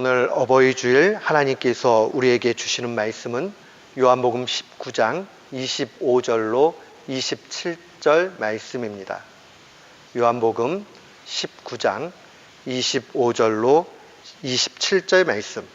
오늘 어버이 주일 하나님께서 우리에게 주시는 말씀은 요한복음 19장 25절로 27절 말씀입니다. 요한복음 19장 25절로 27절 말씀.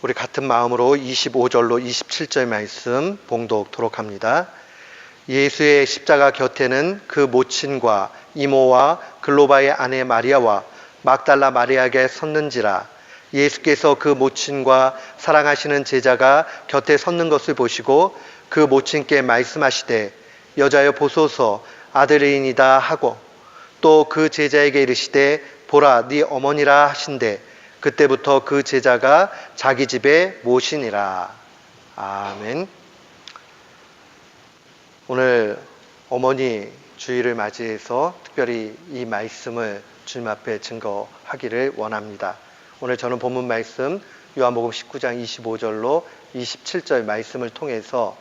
우리 같은 마음으로 25절로 27절 말씀 봉독토록 합니다. 예수의 십자가 곁에는 그 모친과 이모와 글로바의 아내 마리아와 막달라 마리아가 섰는지라. 예수께서 그 모친과 사랑하시는 제자가 곁에 섰는 것을 보시고 그 모친께 말씀하시되 여자여 보소서 아들이니이다 하고 또 그 제자에게 이르시되 보라 네 어머니라 하신대 그때부터 그 제자가 자기 집에 모시니라. 아멘. 오늘 어머니 주일을 맞이해서 특별히 이 말씀을 주님 앞에 증거하기를 원합니다. 오늘 저는 본문 말씀 요한복음 19장 25절로 27절 말씀을 통해서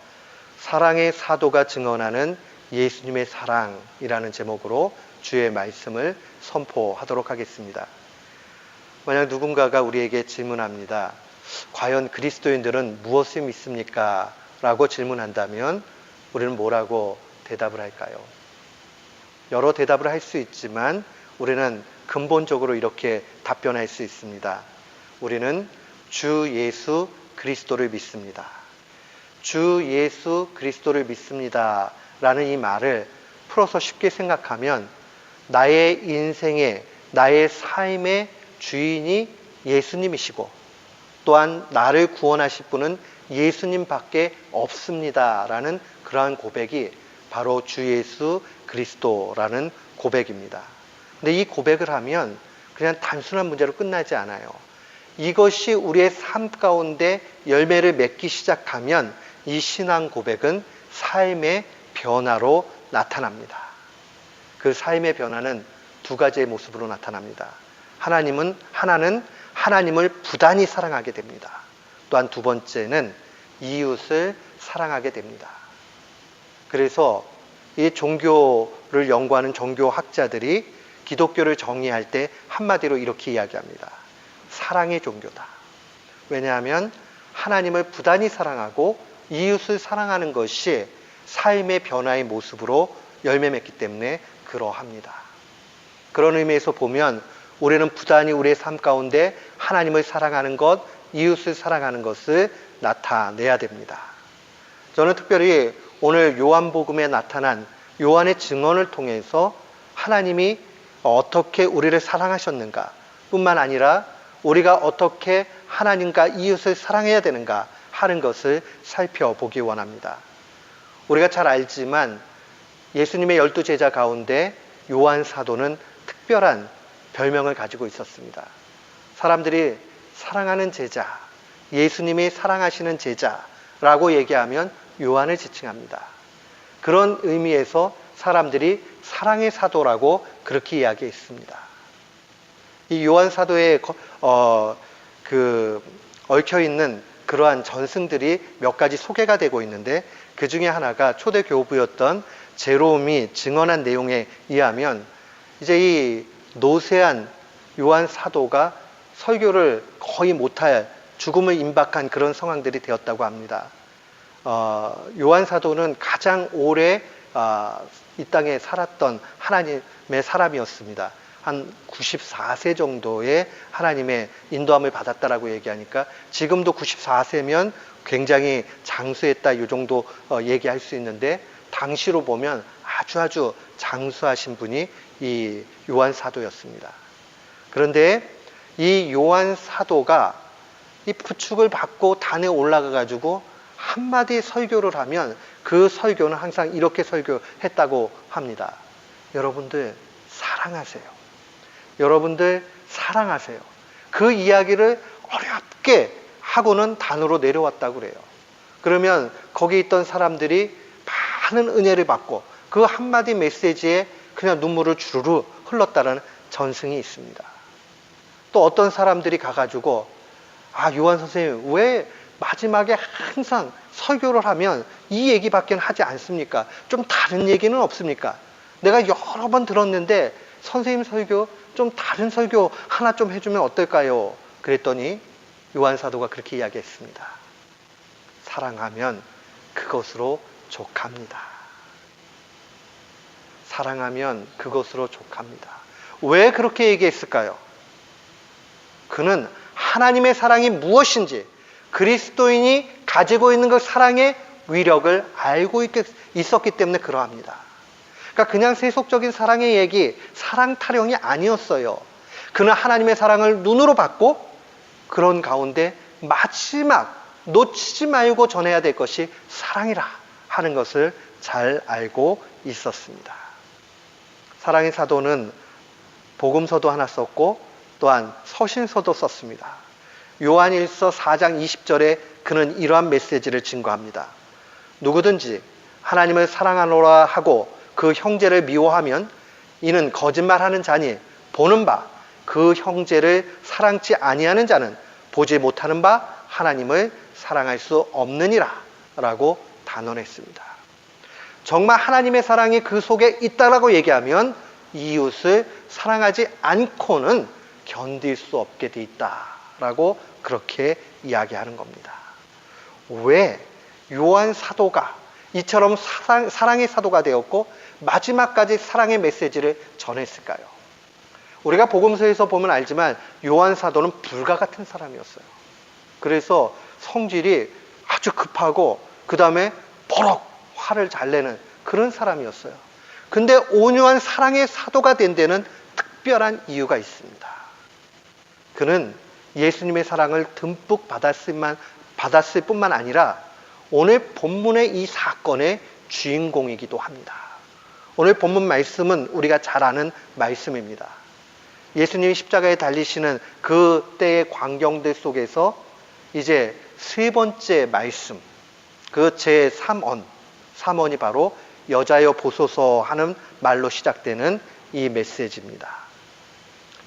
사랑의 사도가 증언하는 예수님의 사랑이라는 제목으로 주의 말씀을 선포하도록 하겠습니다. 만약 누군가가 우리에게 질문합니다. 과연 그리스도인들은 무엇을 믿습니까? 라고 질문한다면 우리는 뭐라고 대답을 할까요? 여러 대답을 할 수 있지만 우리는 근본적으로 이렇게 답변할 수 있습니다. 우리는 주 예수 그리스도를 믿습니다. 주 예수 그리스도를 믿습니다. 라는 이 말을 풀어서 쉽게 생각하면 나의 인생의, 나의 삶의 주인이 예수님이시고 또한 나를 구원하실 분은 예수님밖에 없습니다. 라는 그러한 고백이 바로 주 예수 그리스도라는 고백입니다. 근데 이 고백을 하면 그냥 단순한 문제로 끝나지 않아요. 이것이 우리의 삶 가운데 열매를 맺기 시작하면 이 신앙 고백은 삶의 변화로 나타납니다. 그 삶의 변화는 두 가지의 모습으로 나타납니다. 하나는 하나님을 부단히 사랑하게 됩니다. 또한 두 번째는 이웃을 사랑하게 됩니다. 그래서 이 종교를 연구하는 종교학자들이 기독교를 정의할 때 한마디로 이렇게 이야기합니다. 사랑의 종교다. 왜냐하면 하나님을 부단히 사랑하고 이웃을 사랑하는 것이 삶의 변화의 모습으로 열매 맺기 때문에 그러합니다. 그런 의미에서 보면 우리는 부단히 우리의 삶 가운데 하나님을 사랑하는 것, 이웃을 사랑하는 것을 나타내야 됩니다. 저는 특별히 오늘 요한복음에 나타난 요한의 증언을 통해서 하나님이 어떻게 우리를 사랑하셨는가 뿐만 아니라 우리가 어떻게 하나님과 이웃을 사랑해야 되는가 하는 것을 살펴보기 원합니다. 우리가 잘 알지만 예수님의 12제자 가운데 요한 사도는 특별한 별명을 가지고 있었습니다. 사람들이 사랑하는 제자, 예수님이 사랑하시는 제자라고 얘기하면 요한을 지칭합니다. 그런 의미에서 사람들이 사랑의 사도라고 그렇게 이야기했습니다. 이 요한 사도에 얽혀있는 그러한 전승들이 몇 가지 소개가 되고 있는데 그 중에 하나가 초대 교부였던 제롬이 증언한 내용에 의하면 이제 이 노쇠한 요한 사도가 설교를 거의 못할 죽음을 임박한 그런 상황들이 되었다고 합니다. 요한 사도는 가장 오래 이 땅에 살았던 하나님의 사람이었습니다. 한 94세 정도의 하나님의 인도함을 받았다라고 얘기하니까 지금도 94세면 굉장히 장수했다 이 정도 얘기할 수 있는데 당시로 보면 아주 장수하신 분이 이 요한 사도였습니다. 그런데 이 요한 사도가 이 부축을 받고 단에 올라가 가지고 한마디 설교를 하면 그 설교는 항상 이렇게 설교했다고 합니다. 여러분들 사랑하세요. 여러분들 사랑하세요. 그 이야기를 어렵게 하고는 단으로 내려왔다고 그래요. 그러면 거기 있던 사람들이 많은 은혜를 받고 그 한마디 메시지에 그냥 눈물을 주르르 흘렀다는 전승이 있습니다. 또 어떤 사람들이 가가지고 요한 선생님 왜 마지막에 항상 설교를 하면 이 얘기밖에 하지 않습니까? 좀 다른 얘기는 없습니까? 내가 여러 번 들었는데 선생님 설교 좀 다른 설교 하나 좀 해주면 어떨까요? 그랬더니 요한 사도가 그렇게 이야기했습니다. 사랑하면 그것으로 족합니다. 사랑하면 그것으로 족합니다. 왜 그렇게 얘기했을까요? 그는 하나님의 사랑이 무엇인지, 그리스도인이 가지고 있는 그 사랑의 위력을 알고 있었기 때문에 그러합니다. 그러니까 그냥 세속적인 사랑의 얘기, 사랑 타령이 아니었어요. 그는 하나님의 사랑을 눈으로 봤고 그런 가운데 마지막 놓치지 말고 전해야 될 것이 사랑이라 하는 것을 잘 알고 있었습니다. 사랑의 사도는 복음서도 하나 썼고 또한 서신서도 썼습니다. 요한일서 4장 20절에 그는 이러한 메시지를 증거합니다. 누구든지 하나님을 사랑하노라 하고 그 형제를 미워하면 이는 거짓말하는 자니 보는 바 그 형제를 사랑치 아니하는 자는 보지 못하는 바 하나님을 사랑할 수 없느니라 라고 단언했습니다. 정말 하나님의 사랑이 그 속에 있다라고 얘기하면 이웃을 사랑하지 않고는 견딜 수 없게 돼 있다라고 그렇게 이야기하는 겁니다. 왜 요한 사도가 이처럼 사랑의 사도가 되었고 마지막까지 사랑의 메시지를 전했을까요? 우리가 복음서에서 보면 알지만 요한 사도는 불과 같은 사람이었어요. 그래서 성질이 아주 급하고 그 다음에 버럭 화를 잘 내는 그런 사람이었어요. 근데 온유한 사랑의 사도가 된 데는 특별한 이유가 있습니다. 그는 예수님의 사랑을 듬뿍 받았을 뿐만 아니라 오늘 본문의 이 사건의 주인공이기도 합니다. 오늘 본문 말씀은 우리가 잘 아는 말씀입니다. 예수님이 십자가에 달리시는 그 때의 광경들 속에서 이제 세 번째 말씀, 그 제3원, 3원이 바로 여자여 보소서 하는 말로 시작되는 이 메시지입니다.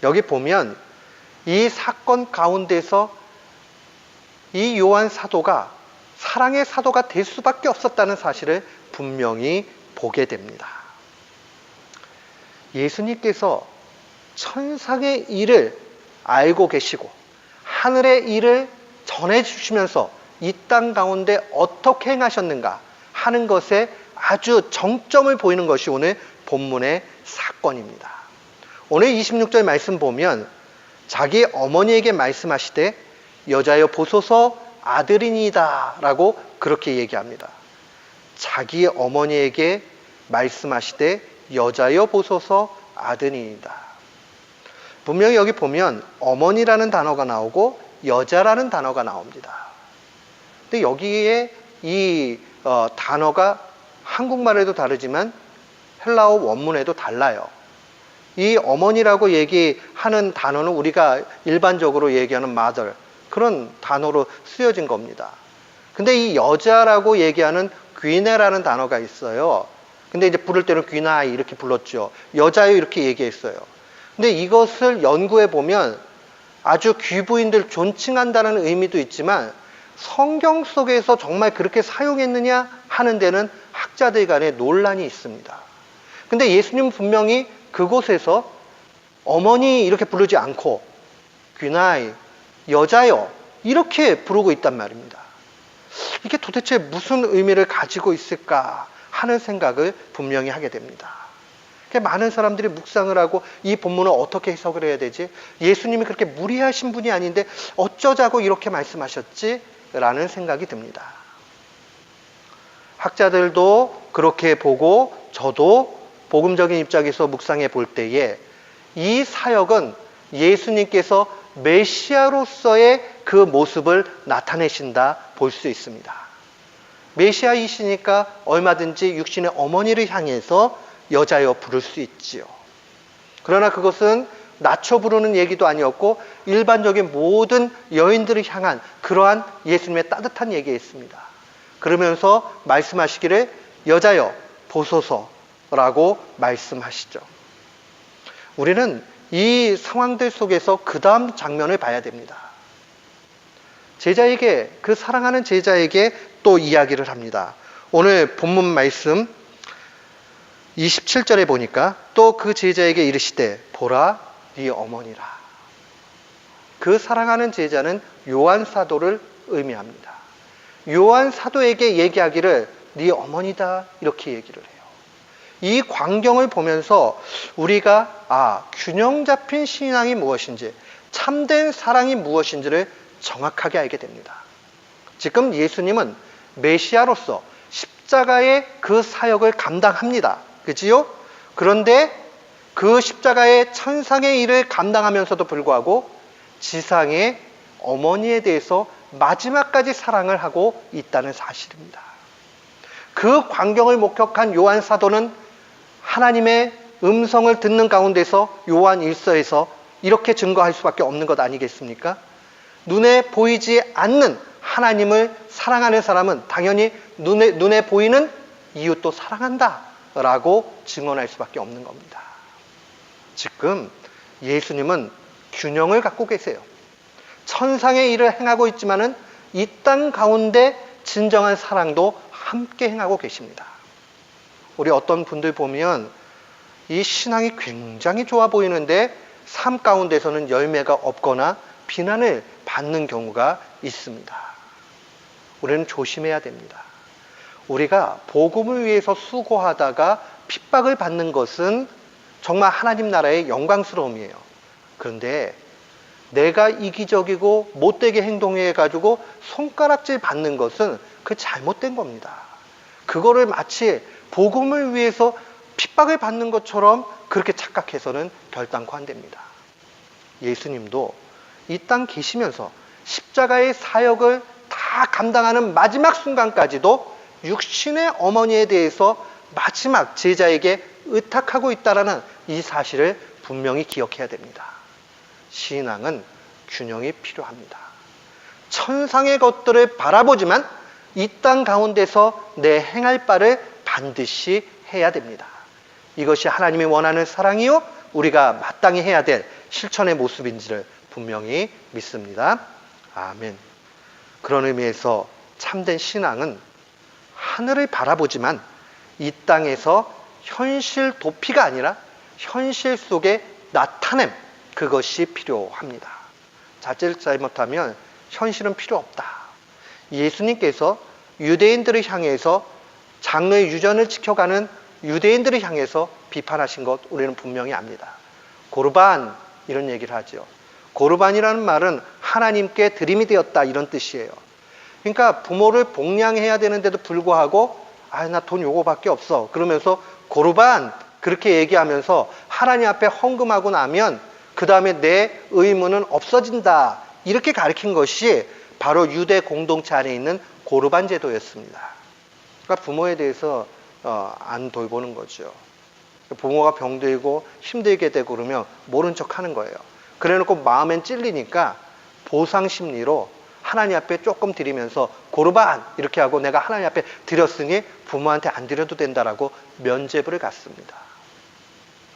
여기 보면 이 사건 가운데서 이 요한 사도가 사랑의 사도가 될 수밖에 없었다는 사실을 분명히 보게 됩니다. 예수님께서 천상의 일을 알고 계시고 하늘의 일을 전해주시면서 이 땅 가운데 어떻게 행하셨는가 하는 것에 아주 정점을 보이는 것이 오늘 본문의 사건입니다. 오늘 26절 말씀 보면 자기 어머니에게 말씀하시되 여자여 보소서 아들이니이다 라고 그렇게 얘기합니다. 자기 어머니에게 말씀하시되 여자여 보소서 아들이니이다. 분명히 여기 보면 어머니라는 단어가 나오고 여자라는 단어가 나옵니다. 근데 여기에 이 단어가 한국말에도 다르지만 헬라어 원문에도 달라요. 이 어머니라고 얘기하는 단어는 우리가 일반적으로 얘기하는 mother, 그런 단어로 쓰여진 겁니다. 근데 이 여자라고 얘기하는 귀네라는 단어가 있어요. 근데 이제 부를 때는 귀나이 이렇게 불렀죠. 여자요 이렇게 얘기했어요. 근데 이것을 연구해 보면 아주 귀부인들 존칭한다는 의미도 있지만 성경 속에서 정말 그렇게 사용했느냐 하는 데는 학자들 간에 논란이 있습니다. 근데 예수님은 분명히 그곳에서 어머니 이렇게 부르지 않고 귀나이, 여자요 이렇게 부르고 있단 말입니다. 이게 도대체 무슨 의미를 가지고 있을까 하는 생각을 분명히 하게 됩니다. 많은 사람들이 묵상을 하고 이 본문을 어떻게 해석을 해야 되지? 예수님이 그렇게 무리하신 분이 아닌데 어쩌자고 이렇게 말씀하셨지? 라는 생각이 듭니다. 학자들도 그렇게 보고 저도 복음적인 입장에서 묵상해 볼 때에 이 사역은 예수님께서 메시아로서의 그 모습을 나타내신다 볼 수 있습니다. 메시아이시니까 얼마든지 육신의 어머니를 향해서 여자여 부를 수 있지요. 그러나 그것은 낮춰 부르는 얘기도 아니었고 일반적인 모든 여인들을 향한 그러한 예수님의 따뜻한 얘기였습니다. 그러면서 말씀하시기를 여자여 보소서라고 말씀하시죠. 우리는 이 상황들 속에서 그 다음 장면을 봐야 됩니다. 제자에게, 그 사랑하는 제자에게 또 이야기를 합니다. 오늘 본문 말씀 27절에 보니까 또 그 제자에게 이르시되 보라 네 어머니라. 그 사랑하는 제자는 요한 사도를 의미합니다. 요한 사도에게 얘기하기를 네 어머니다 이렇게 얘기를 해요. 이 광경을 보면서 우리가 균형 잡힌 신앙이 무엇인지, 참된 사랑이 무엇인지를 정확하게 알게 됩니다. 지금 예수님은 메시아로서 십자가의 그 사역을 감당합니다. 그지요? 그런데 그 십자가의 천상의 일을 감당하면서도 불구하고 지상의 어머니에 대해서 마지막까지 사랑을 하고 있다는 사실입니다. 그 광경을 목격한 요한 사도는 하나님의 음성을 듣는 가운데서 요한 일서에서 이렇게 증거할 수밖에 없는 것 아니겠습니까? 눈에 보이지 않는 하나님을 사랑하는 사람은 당연히 눈에 보이는 이웃도 사랑한다 라고 증언할 수밖에 없는 겁니다. 지금 예수님은 균형을 갖고 계세요. 천상의 일을 행하고 있지만은 이 땅 가운데 진정한 사랑도 함께 행하고 계십니다. 우리 어떤 분들 보면 이 신앙이 굉장히 좋아 보이는데 삶 가운데서는 열매가 없거나 비난을 받는 경우가 있습니다. 우리는 조심해야 됩니다. 우리가 복음을 위해서 수고하다가 핍박을 받는 것은 정말 하나님 나라의 영광스러움이에요. 그런데 내가 이기적이고 못되게 행동해가지고 손가락질 받는 것은 그 잘못된 겁니다. 그거를 마치 복음을 위해서 핍박을 받는 것처럼 그렇게 착각해서는 결단코 안 됩니다. 예수님도 이 땅 계시면서 십자가의 사역을 다 감당하는 마지막 순간까지도 육신의 어머니에 대해서 마지막 제자에게 의탁하고 있다는 이 사실을 분명히 기억해야 됩니다. 신앙은 균형이 필요합니다. 천상의 것들을 바라보지만 이 땅 가운데서 내 행할 바를 반드시 해야 됩니다. 이것이 하나님이 원하는 사랑이요 우리가 마땅히 해야 될 실천의 모습인지를 분명히 믿습니다. 아멘. 그런 의미에서 참된 신앙은 하늘을 바라보지만 이 땅에서 현실 도피가 아니라 현실 속의 나타냄, 그것이 필요합니다. 자칫 잘못하면 현실은 필요 없다. 예수님께서 유대인들을 향해서 장로의 유전을 지켜가는 유대인들을 향해서 비판하신 것 우리는 분명히 압니다. 고르반 이런 얘기를 하죠. 고르반이라는 말은 하나님께 드림이 되었다 이런 뜻이에요. 그러니까 부모를 복양해야 되는데도 불구하고 나 돈 요거밖에 없어 그러면서 고르반 그렇게 얘기하면서 하나님 앞에 헌금하고 나면 그 다음에 내 의무는 없어진다 이렇게 가르친 것이 바로 유대 공동체 안에 있는 고르반 제도였습니다. 그러니까 부모에 대해서 안 돌보는 거죠. 부모가 병들고 힘들게 되고 그러면 모른 척 하는 거예요. 그래놓고 마음엔 찔리니까 보상 심리로 하나님 앞에 조금 드리면서 고르반 이렇게 하고 내가 하나님 앞에 드렸으니 부모한테 안 드려도 된다라고 면죄부를 갖습니다.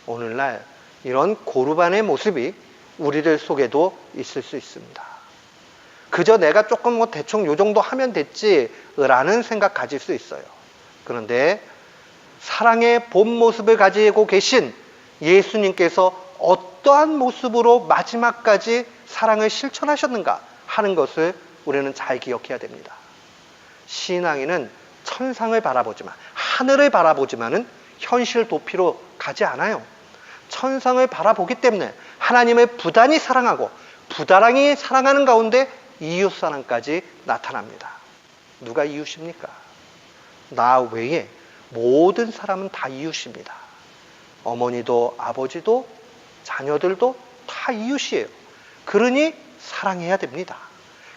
오늘날 이런 고르반의 모습이 우리들 속에도 있을 수 있습니다. 그저 내가 조금 대충 요 정도 하면 됐지라는 생각 가질 수 있어요. 그런데 사랑의 본 모습을 가지고 계신 예수님께서 어떠한 모습으로 마지막까지 사랑을 실천하셨는가 하는 것을 우리는 잘 기억해야 됩니다. 신앙인은 천상을 바라보지만 하늘을 바라보지만은 현실 도피로 가지 않아요. 천상을 바라보기 때문에 하나님을 부단히 사랑하고 부단히 사랑하는 가운데 이웃사랑까지 나타납니다. 누가 이웃입니까? 나 외에 모든 사람은 다 이웃입니다. 어머니도 아버지도 자녀들도 다 이웃이에요. 그러니 사랑해야 됩니다.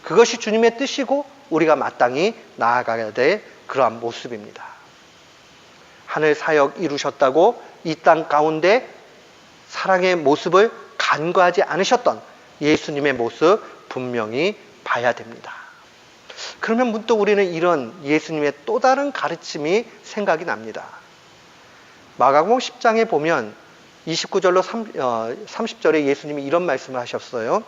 그것이 주님의 뜻이고 우리가 마땅히 나아가야 될 그러한 모습입니다. 하늘 사역 이루셨다고 이 땅 가운데 사랑의 모습을 간과하지 않으셨던 예수님의 모습 분명히 봐야 됩니다. 그러면 문득 우리는 이런 예수님의 또 다른 가르침이 생각이 납니다. 마가복음 10장에 보면 29절로 30절에 예수님이 이런 말씀을 하셨어요.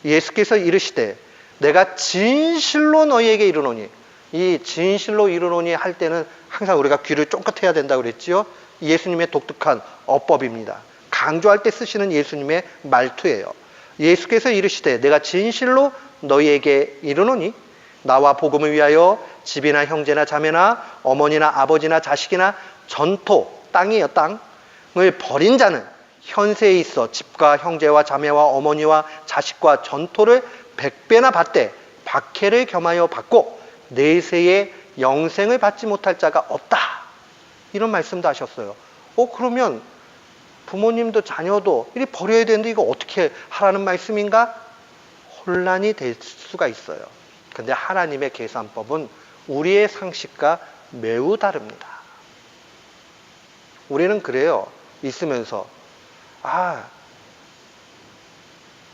예수께서 이르시되 내가 진실로 너희에게 이르노니, 이 진실로 이르노니 할 때는 항상 우리가 귀를 쫑긋해야 된다고 그랬지요. 예수님의 독특한 어법입니다. 강조할 때 쓰시는 예수님의 말투예요. 예수께서 이르시되 내가 진실로 너희에게 이르노니 나와 복음을 위하여 집이나 형제나 자매나 어머니나 아버지나 자식이나 전토, 땅이에요, 땅을 버린 자는 현세에 있어 집과 형제와 자매와 어머니와 자식과 전토를 100배나 받되 박해를 겸하여 받고 내세에 영생을 받지 못할 자가 없다. 이런 말씀도 하셨어요. 그러면 부모님도 자녀도 이리 버려야 되는데 이거 어떻게 하라는 말씀인가? 혼란이 될 수가 있어요. 근데 하나님의 계산법은 우리의 상식과 매우 다릅니다. 우리는 그래요. 있으면서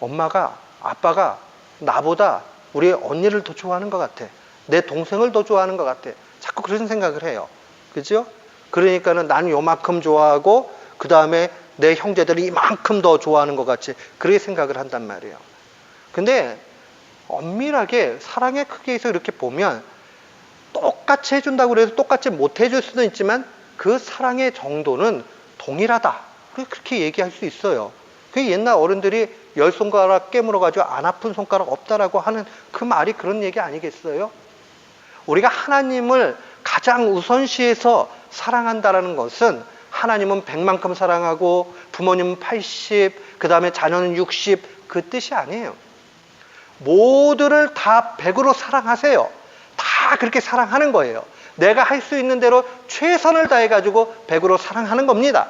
엄마가, 아빠가 나보다 우리 언니를 더 좋아하는 것 같아. 내 동생을 더 좋아하는 것 같아. 자꾸 그런 생각을 해요. 그죠? 그러니까는 나는 요만큼 좋아하고 그 다음에 내 형제들이 이만큼 더 좋아하는 것 같이 그렇게 생각을 한단 말이에요. 근데 엄밀하게 사랑의 크기에서 이렇게 보면 똑같이 해준다고 해서 똑같이 못 해줄 수도 있지만 그 사랑의 정도는 동일하다. 그렇게 얘기할 수 있어요. 그 옛날 어른들이 10손가락 깨물어가지고 안 아픈 손가락 없다라고 하는 그 말이 그런 얘기 아니겠어요? 우리가 하나님을 가장 우선시해서 사랑한다라는 것은 하나님은 100만큼 사랑하고 부모님은 80, 그 다음에 자녀는 60, 그 뜻이 아니에요. 모두를 다 100으로 사랑하세요. 다 그렇게 사랑하는 거예요. 내가 할 수 있는 대로 최선을 다해가지고 100으로 사랑하는 겁니다.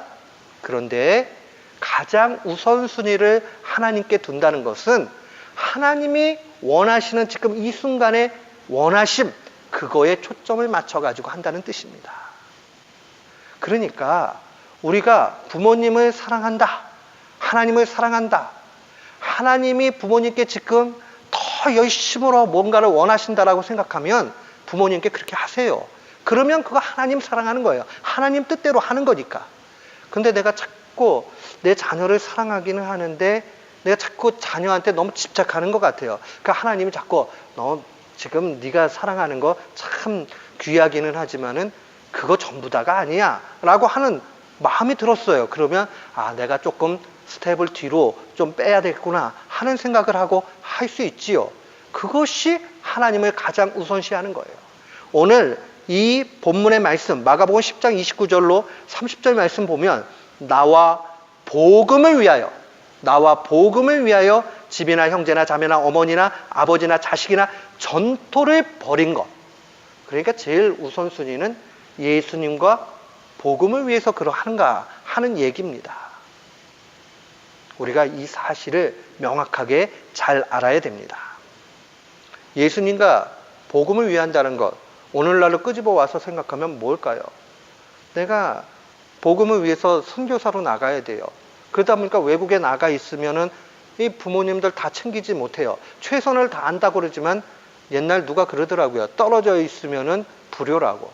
그런데 가장 우선순위를 하나님께 둔다는 것은 하나님이 원하시는 지금 이 순간의 원하심, 그거에 초점을 맞춰가지고 한다는 뜻입니다. 그러니까 우리가 부모님을 사랑한다, 하나님을 사랑한다, 하나님이 부모님께 지금 더 열심으로 뭔가를 원하신다라고 생각하면 부모님께 그렇게 하세요. 그러면 그거 하나님 사랑하는 거예요. 하나님 뜻대로 하는 거니까. 근데 내가 자꾸 내 자녀를 사랑하기는 하는데 내가 자꾸 자녀한테 너무 집착하는 것 같아요. 그러니까 하나님이 자꾸 너 지금 네가 사랑하는 거 참 귀하기는 하지만은 그거 전부 다가 아니야 라고 하는 마음이 들었어요. 그러면 내가 조금 스텝을 뒤로 좀 빼야 되겠구나 하는 생각을 하고 할 수 있지요. 그것이 하나님을 가장 우선시하는 거예요. 오늘 이 본문의 말씀 마가복음 10장 29절로 30절 말씀 보면 나와 복음을 위하여 집이나 형제나 자매나 어머니나 아버지나 자식이나 전토를 벌인 것. 그러니까 제일 우선순위는 예수님과 복음을 위해서 그러하는가 하는 얘기입니다. 우리가 이 사실을 명확하게 잘 알아야 됩니다. 예수님과 복음을 위한다는 것, 오늘날로 끄집어 와서 생각하면 뭘까요? 내가 복음을 위해서 선교사로 나가야 돼요. 그러다 보니까 외국에 나가 있으면은 이 부모님들 다 챙기지 못해요. 최선을 다한다고 그러지만 옛날 누가 그러더라고요. 떨어져 있으면은 불효라고.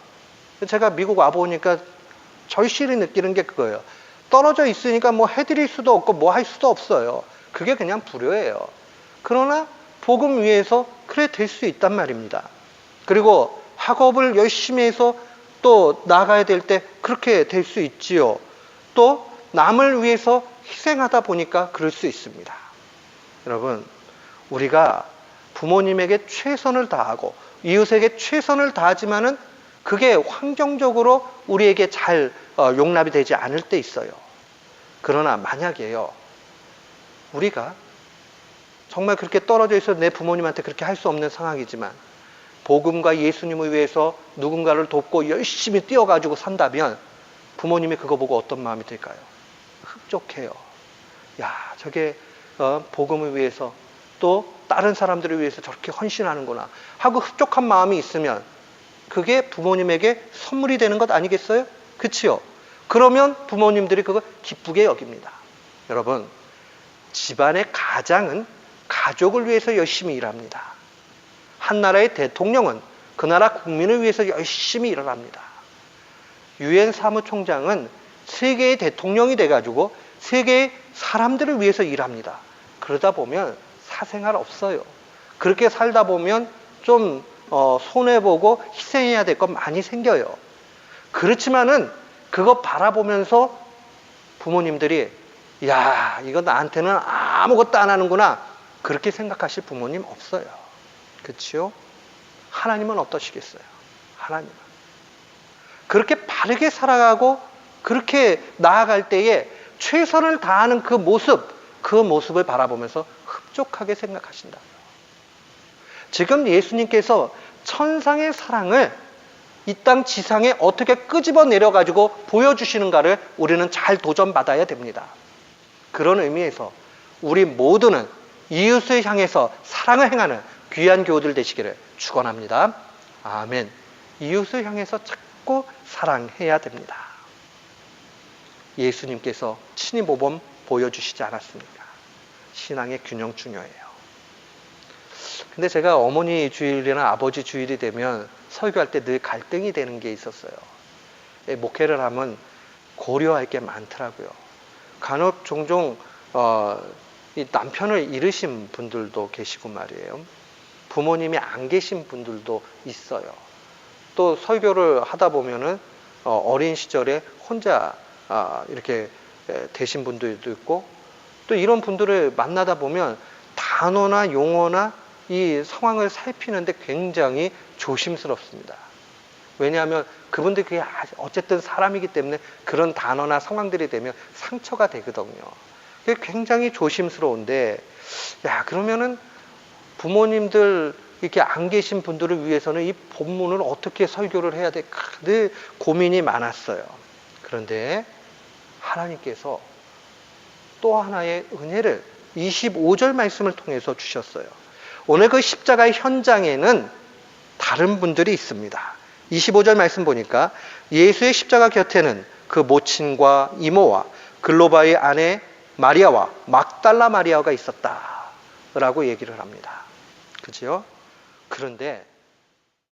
제가 미국 와보니까 절실히 느끼는 게 그거예요. 떨어져 있으니까 뭐 해드릴 수도 없고 뭐 할 수도 없어요. 그게 그냥 불효예요. 그러나 복음 위해서 그래 될 수 있단 말입니다. 그리고 학업을 열심히 해서 또 나가야 될 때 그렇게 될 수 있지요. 또 남을 위해서 희생하다 보니까 그럴 수 있습니다. 여러분, 우리가 부모님에게 최선을 다하고 이웃에게 최선을 다하지만은 그게 환경적으로 우리에게 잘 용납이 되지 않을 때 있어요. 그러나 만약에요, 우리가 정말 그렇게 떨어져 있어서 내 부모님한테 그렇게 할 수 없는 상황이지만 복음과 예수님을 위해서 누군가를 돕고 열심히 뛰어가지고 산다면 부모님이 그거 보고 어떤 마음이 들까요? 흡족해요. 야, 저게 복음을 위해서 또 다른 사람들을 위해서 저렇게 헌신하는구나 하고 흡족한 마음이 있으면 그게 부모님에게 선물이 되는 것 아니겠어요? 그치요? 그러면 부모님들이 그걸 기쁘게 여깁니다. 여러분, 집안의 가장은 가족을 위해서 열심히 일합니다. 한 나라의 대통령은 그 나라 국민을 위해서 열심히 일을 합니다. 유엔 사무총장은 세계의 대통령이 돼가지고 세계의 사람들을 위해서 일합니다. 그러다 보면 사생활 없어요. 그렇게 살다 보면 좀 손해보고 희생해야 될 것 많이 생겨요. 그렇지만은 그거 바라보면서 부모님들이 야, 이거 나한테는 아무것도 안 하는구나, 그렇게 생각하실 부모님 없어요. 그렇죠? 하나님은 어떠시겠어요? 하나님은 그렇게 바르게 살아가고 그렇게 나아갈 때에 최선을 다하는 그 모습을 바라보면서 흡족하게 생각하신다. 지금 예수님께서 천상의 사랑을 이 땅 지상에 어떻게 끄집어내려 가지고 보여주시는가를 우리는 잘 도전받아야 됩니다. 그런 의미에서 우리 모두는 이웃을 향해서 사랑을 행하는 귀한 교우들 되시기를 축원합니다. 아멘. 이웃을 향해서 자꾸 사랑해야 됩니다. 예수님께서 친히 모범 보여주시지 않았습니까? 신앙의 균형 중요해요. 근데 제가 어머니 주일이나 아버지 주일이 되면 설교할 때 늘 갈등이 되는 게 있었어요. 목회를 하면 고려할 게 많더라고요. 간혹 종종 이 남편을 잃으신 분들도 계시고 말이에요. 부모님이 안 계신 분들도 있어요. 또 설교를 하다 보면은 어린 시절에 혼자 이렇게 되신 분들도 있고, 또 이런 분들을 만나다 보면 단어나 용어나 이 상황을 살피는데 굉장히 조심스럽습니다. 왜냐하면 그분들이 그게 어쨌든 사람이기 때문에 그런 단어나 상황들이 되면 상처가 되거든요. 그게 굉장히 조심스러운데, 야, 그러면은 부모님들 이렇게 안 계신 분들을 위해서는 이 본문을 어떻게 설교를 해야 될까 늘 고민이 많았어요. 그런데 하나님께서 또 하나의 은혜를 25절 말씀을 통해서 주셨어요. 오늘 그 십자가의 현장에는 다른 분들이 있습니다. 25절 말씀 보니까 예수의 십자가 곁에는 그 모친과 이모와 글로바의 아내 마리아와 막달라 마리아가 있었다라고 얘기를 합니다. 그죠? 그런데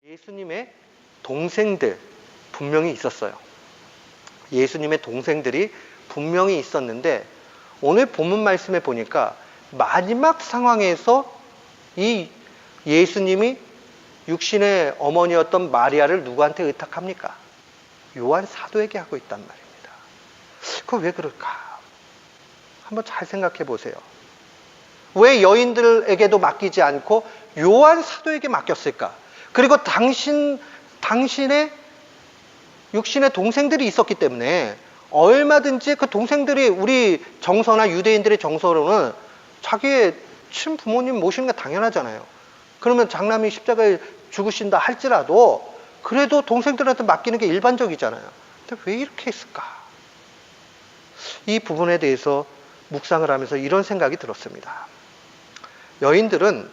예수님의 동생들 분명히 있었어요. 예수님의 동생들이 분명히 있었는데 오늘 본문 말씀에 보니까 마지막 상황에서 이 예수님이 육신의 어머니였던 마리아를 누구한테 의탁합니까? 요한 사도에게 하고 있단 말입니다. 그거 왜 그럴까? 한번 잘 생각해 보세요. 왜 여인들에게도 맡기지 않고 요한 사도에게 맡겼을까? 그리고 당신의 육신의 동생들이 있었기 때문에 얼마든지 그 동생들이 우리 정서나 유대인들의 정서로는 자기의 친부모님 모시는 게 당연하잖아요. 그러면 장남이 십자가에 죽으신다 할지라도 그래도 동생들한테 맡기는 게 일반적이잖아요. 근데 왜 이렇게 했을까? 이 부분에 대해서 묵상을 하면서 이런 생각이 들었습니다. 여인들은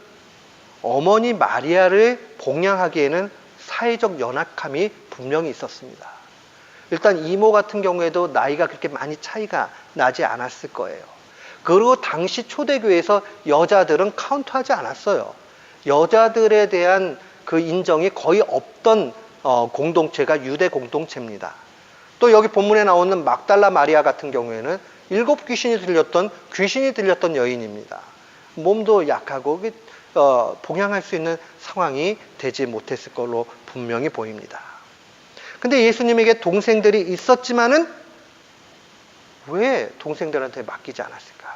어머니 마리아를 봉양하기에는 사회적 연약함이 분명히 있었습니다. 일단 이모 같은 경우에도 나이가 그렇게 많이 차이가 나지 않았을 거예요. 그리고 당시 초대교회에서 여자들은 카운트하지 않았어요. 여자들에 대한 그 인정이 거의 없던 공동체가 유대 공동체입니다. 또 여기 본문에 나오는 막달라 마리아 같은 경우에는 7 귀신이 들렸던 여인입니다. 몸도 약하고 봉양할 수 있는 상황이 되지 못했을 걸로 분명히 보입니다. 근데 예수님에게 동생들이 있었지만은 왜 동생들한테 맡기지 않았을까?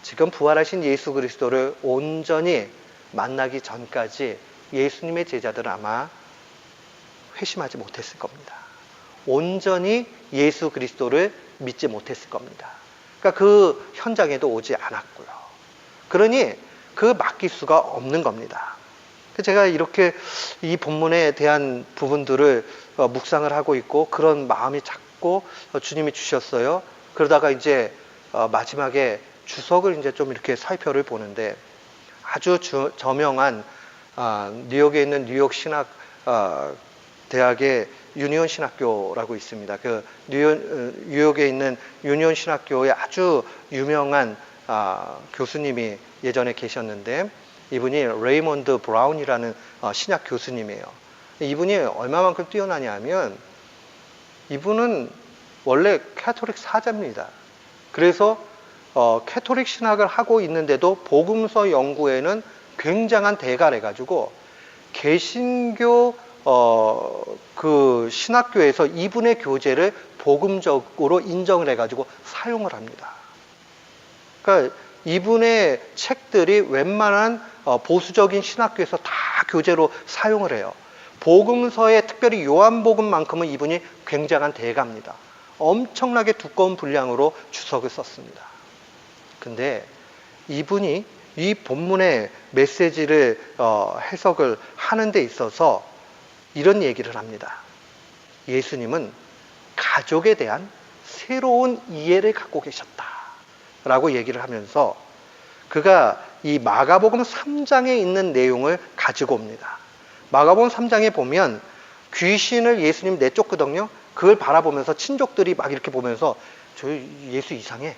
지금 부활하신 예수 그리스도를 온전히 만나기 전까지 예수님의 제자들은 아마 회심하지 못했을 겁니다. 온전히 예수 그리스도를 믿지 못했을 겁니다. 그러니까 그 현장에도 오지 않았고요. 그러니 그 맡길 수가 없는 겁니다. 제가 이렇게 이 본문에 대한 부분들을 묵상을 하고 있고 그런 마음이 자꾸 주님이 주셨어요. 그러다가 이제 마지막에 주석을 이제 좀 이렇게 살펴를 보는데 아주 저명한 뉴욕에 있는 뉴욕 신학 대학의 유니온 신학교라고 있습니다. 그 뉴욕에 있는 유니온 신학교의 아주 유명한 교수님이 예전에 계셨는데 이분이 레이먼드 브라운이라는 신학 교수님이에요. 이분이 얼마만큼 뛰어나냐면 이분은 원래 캐토릭 사자입니다. 그래서 캐토릭 신학을 하고 있는데도 복음서 연구에는 굉장한 대가를 해가지고 개신교 그 신학교에서 이분의 교재를 복음적으로 인정을 해가지고 사용을 합니다. 그러니까 이분의 책들이 웬만한 보수적인 신학교에서 다 교재로 사용을 해요. 복음서에 특별히 요한복음만큼은 이분이 굉장한 대가입니다. 엄청나게 두꺼운 분량으로 주석을 썼습니다. 근데 이분이 이 본문의 메시지를 해석을 하는 데 있어서 이런 얘기를 합니다. 예수님은 가족에 대한 새로운 이해를 갖고 계셨다 라고 얘기를 하면서 그가 이 마가복음 3장에 있는 내용을 가지고 옵니다. 마가복음 3장에 보면 귀신을 예수님 내쫓거든요. 그걸 바라보면서 친족들이 막 이렇게 보면서 저 예수 이상해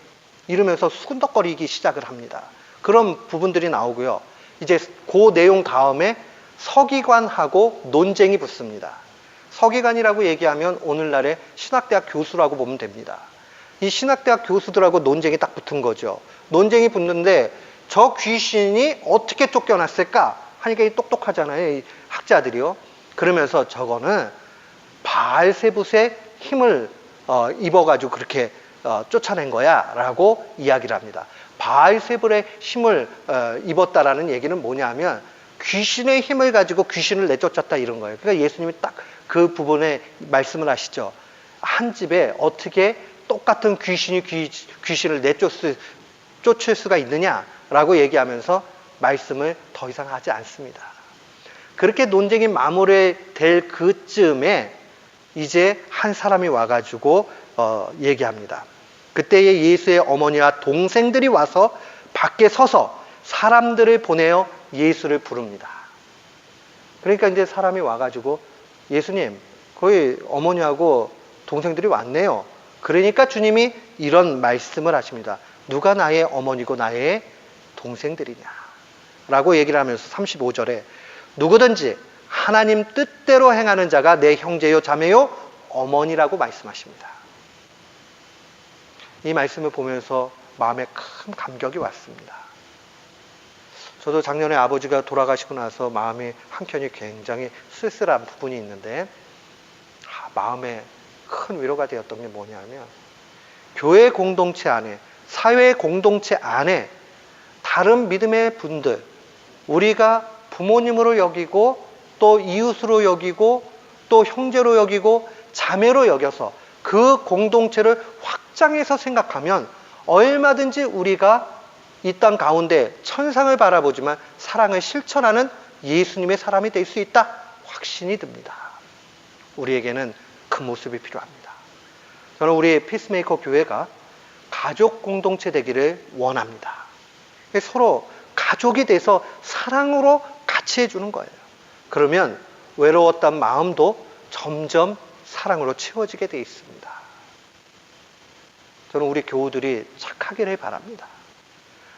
이러면서 수근덕거리기 시작을 합니다. 그런 부분들이 나오고요. 이제 그 내용 다음에 서기관하고 논쟁이 붙습니다. 서기관이라고 얘기하면 오늘날의 신학대학 교수라고 보면 됩니다. 이 신학대학 교수들하고 논쟁이 딱 붙은 거죠. 논쟁이 붙는데 저 귀신이 어떻게 쫓겨났을까 하니까 똑똑하잖아요. 이 학자들이요. 그러면서 저거는 바알세붓의 힘을 입어가지고 그렇게 쫓아낸 거야 라고 이야기를 합니다. 바알세불의 힘을 입었다라는 얘기는 뭐냐면 귀신의 힘을 가지고 귀신을 내쫓았다 이런 거예요. 그러니까 예수님이 딱 그 부분에 말씀을 하시죠. 한 집에 어떻게 똑같은 귀신이 귀신을 쫓을 수가 있느냐라고 얘기하면서 말씀을 더 이상 하지 않습니다. 그렇게 논쟁이 마무리될 그쯤에 이제 한 사람이 와가지고 얘기합니다. 그때에 예수의 어머니와 동생들이 와서 밖에 서서 사람들을 보내어 예수를 부릅니다. 그러니까 이제 사람이 와가지고 예수님, 거기 어머니하고 동생들이 왔네요. 그러니까 주님이 이런 말씀을 하십니다. 누가 나의 어머니고 나의 동생들이냐 라고 얘기를 하면서 35절에 누구든지 하나님 뜻대로 행하는 자가 내 형제요 자매요 어머니라고 말씀하십니다. 이 말씀을 보면서 마음에 큰 감격이 왔습니다. 저도 작년에 아버지가 돌아가시고 나서 마음이 한켠이 굉장히 쓸쓸한 부분이 있는데 마음에 큰 위로가 되었던 게 뭐냐면 교회 공동체 안에 사회 공동체 안에 다른 믿음의 분들 우리가 부모님으로 여기고 또 이웃으로 여기고 또 형제로 여기고 자매로 여겨서 그 공동체를 확장해서 생각하면 얼마든지 우리가 이 땅 가운데 천상을 바라보지만 사랑을 실천하는 예수님의 사람이 될 수 있다 확신이 듭니다. 우리에게는 그 모습이 필요합니다. 저는 우리 피스메이커 교회가 가족 공동체 되기를 원합니다. 서로 가족이 돼서 사랑으로 같이 해주는 거예요. 그러면 외로웠던 마음도 점점 사랑으로 채워지게 되어 있습니다. 저는 우리 교우들이 착하기를 바랍니다.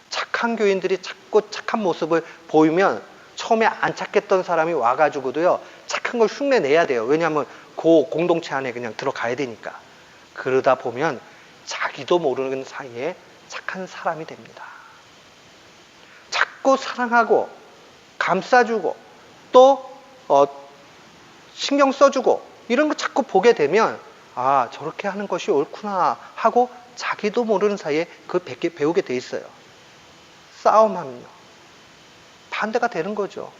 착한 교인들이 자꾸 착한 모습을 보이면 처음에 안 착했던 사람이 와가지고도요 착한 걸 흉내내야 돼요. 왜냐하면 그 공동체 안에 그냥 들어가야 되니까. 그러다 보면 자기도 모르는 사이에 착한 사람이 됩니다. 자꾸 사랑하고 감싸주고 또 신경 써주고 이런 거 자꾸 보게 되면 아 저렇게 하는 것이 옳구나 하고 자기도 모르는 사이에 그걸 배우게 돼 있어요. 싸움하면요 반대가 되는 거죠.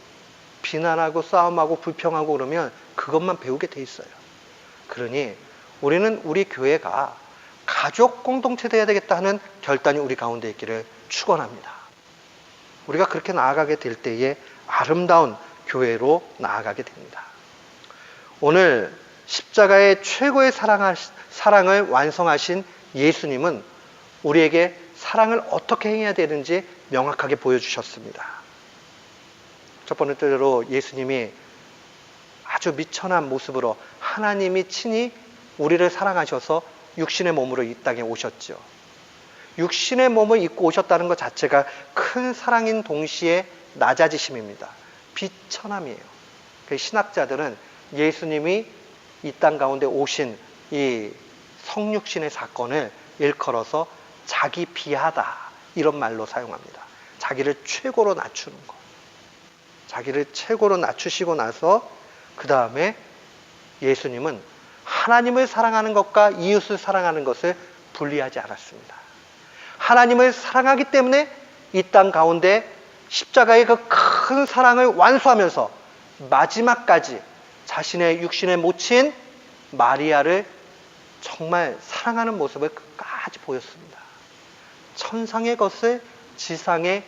비난하고 싸움하고 불평하고 그러면 그것만 배우게 돼 있어요. 그러니 우리는 우리 교회가 가족 공동체 되어야 되겠다 하는 결단이 우리 가운데 있기를 축원합니다. 우리가 그렇게 나아가게 될 때에 아름다운 교회로 나아가게 됩니다. 오늘 십자가의 최고의 사랑을 완성하신 예수님은 우리에게 사랑을 어떻게 행해야 되는지 명확하게 보여주셨습니다. 첫 번째로 예수님이 아주 미천한 모습으로 하나님이 친히 우리를 사랑하셔서 육신의 몸으로 이 땅에 오셨죠. 육신의 몸을 입고 오셨다는 것 자체가 큰 사랑인 동시에 낮아지심입니다. 비천함이에요. 신학자들은 예수님이 이 땅 가운데 오신 이 성육신의 사건을 일컬어서 자기 비하다 이런 말로 사용합니다. 자기를 최고로 낮추는 것. 자기를 최고로 낮추시고 나서 그 다음에 예수님은 하나님을 사랑하는 것과 이웃을 사랑하는 것을 분리하지 않았습니다. 하나님을 사랑하기 때문에 이 땅 가운데 십자가의 그 큰 사랑을 완수하면서 마지막까지 자신의 육신에 묻힌 마리아를 정말 사랑하는 모습을 끝까지 보였습니다. 천상의 것을 지상의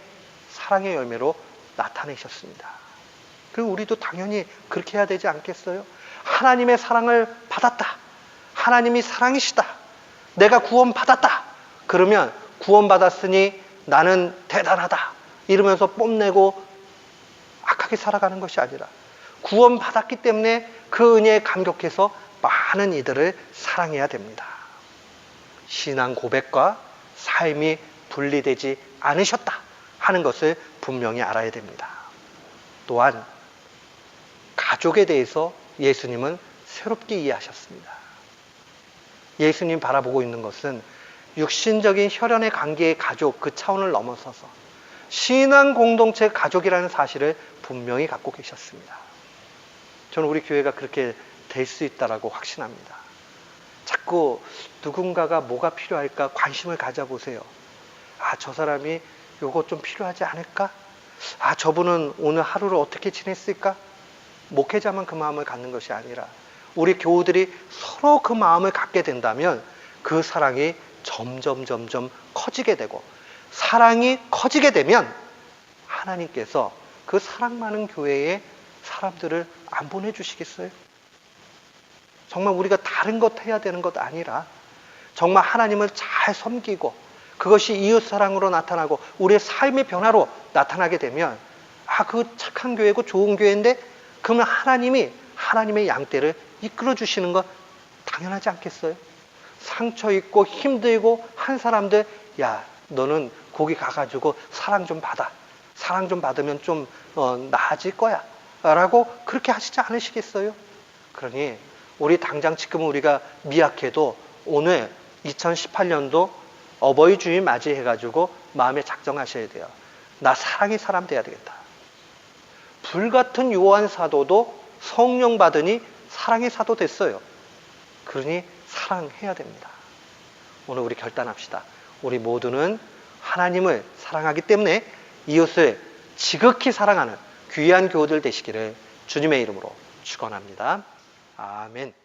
사랑의 열매로 나타내셨습니다. 그리고 우리도 당연히 그렇게 해야 되지 않겠어요? 하나님의 사랑을 받았다. 하나님이 사랑이시다. 내가 구원받았다. 그러면 구원받았으니 나는 대단하다. 이러면서 뽐내고 악하게 살아가는 것이 아니라 구원받았기 때문에 그 은혜에 감격해서 많은 이들을 사랑해야 됩니다. 신앙 고백과 삶이 분리되지 않으셨다 하는 것을 분명히 알아야 됩니다. 또한 가족에 대해서 예수님은 새롭게 이해하셨습니다. 예수님 바라보고 있는 것은 육신적인 혈연의 관계의 가족 그 차원을 넘어서서 신앙 공동체 가족이라는 사실을 분명히 갖고 계셨습니다. 저는 우리 교회가 그렇게 될 수 있다라고 확신합니다. 자꾸 누군가가 뭐가 필요할까 관심을 가져보세요. 아, 저 사람이 요거 좀 필요하지 않을까? 아, 저분은 오늘 하루를 어떻게 지냈을까? 목회자만 그 마음을 갖는 것이 아니라 우리 교우들이 서로 그 마음을 갖게 된다면 그 사랑이 점점 커지게 되고, 사랑이 커지게 되면 하나님께서 그 사랑 많은 교회에 사람들을 안 보내주시겠어요? 정말 우리가 다른 것 해야 되는 것 아니라 정말 하나님을 잘 섬기고 그것이 이웃사랑으로 나타나고 우리의 삶의 변화로 나타나게 되면 아, 그 착한 교회고 좋은 교회인데 그러면 하나님이 하나님의 양떼를 이끌어 주시는 건 당연하지 않겠어요? 상처 있고 힘들고 한 사람들, 야, 너는 거기 가가지고 사랑 좀 받아. 사랑 좀 받으면 좀 나아질 거야 라고 그렇게 하시지 않으시겠어요? 그러니 우리 당장 지금 우리가 미약해도 오늘 2018년도 어버이 주일 맞이해가지고 마음에 작정하셔야 돼요. 나 사랑의 사람 돼야 되겠다. 불같은 요한 사도도 성령 받으니 사랑의 사도 됐어요. 그러니 사랑해야 됩니다. 오늘 우리 결단합시다. 우리 모두는 하나님을 사랑하기 때문에 이웃을 지극히 사랑하는 귀한 교우들 되시기를 주님의 이름으로 축원합니다. 아멘.